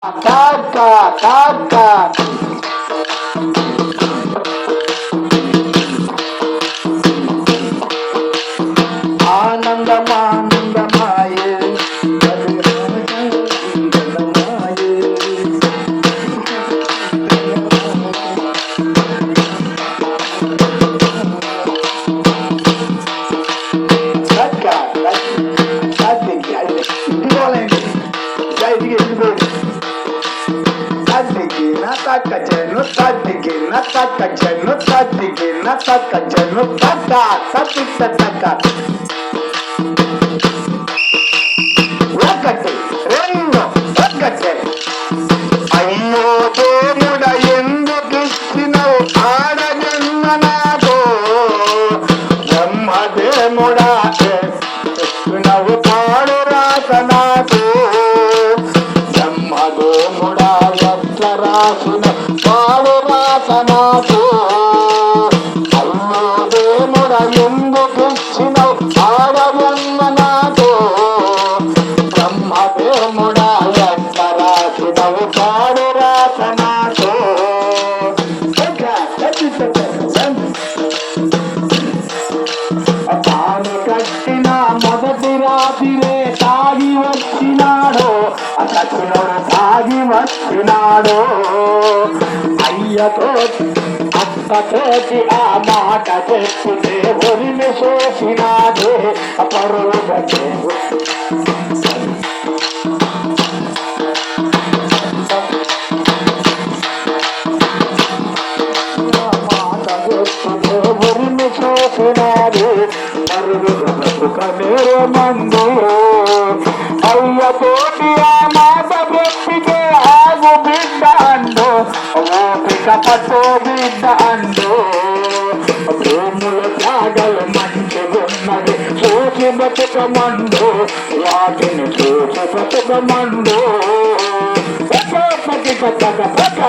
కాకా కాకా ఆనందమానందమాయే ఒకటి రెండు ఒకటి అయ్యో దేవుడ ఎందుకు ఇచ్చినవు ఆడజన్మ నాకు బ్రహ్మదేముడా ఇచ్చినవు పాడు రాక నాకు బ్రహ్మదేముడా ఎట్ల రాసిన పాడు రాక నాకు అయ్యో దేవుడ ఎందుకు ఇచ్చినవు ఆడజన్మ నాకు బ్రహ్మదేముడా ఎట్ల రాసినవు పాడు రాక నాకు తాను కట్టిన మొదటి రాత్రిరే తాగి వచ్చినాడు అతను తాగి వచ్చినాడు అయ్యతోటి అత్తతోటి ఆ మాట చెప్తే ఒరిమి చేసినాడే పరుగతే ఒరిమి చేసినాడే పరుగనే మందు అయ్యతోటి ఆ మాట చెప్పితే ఆగు బిడ్డ అండు ఓపిక పట్టు బిడ్డ అండు ప్రేముల త్యాగలు మంచిగున్నది చూసి బతుకమండు వాటిని చూసి బతుకమండు పతి పక్క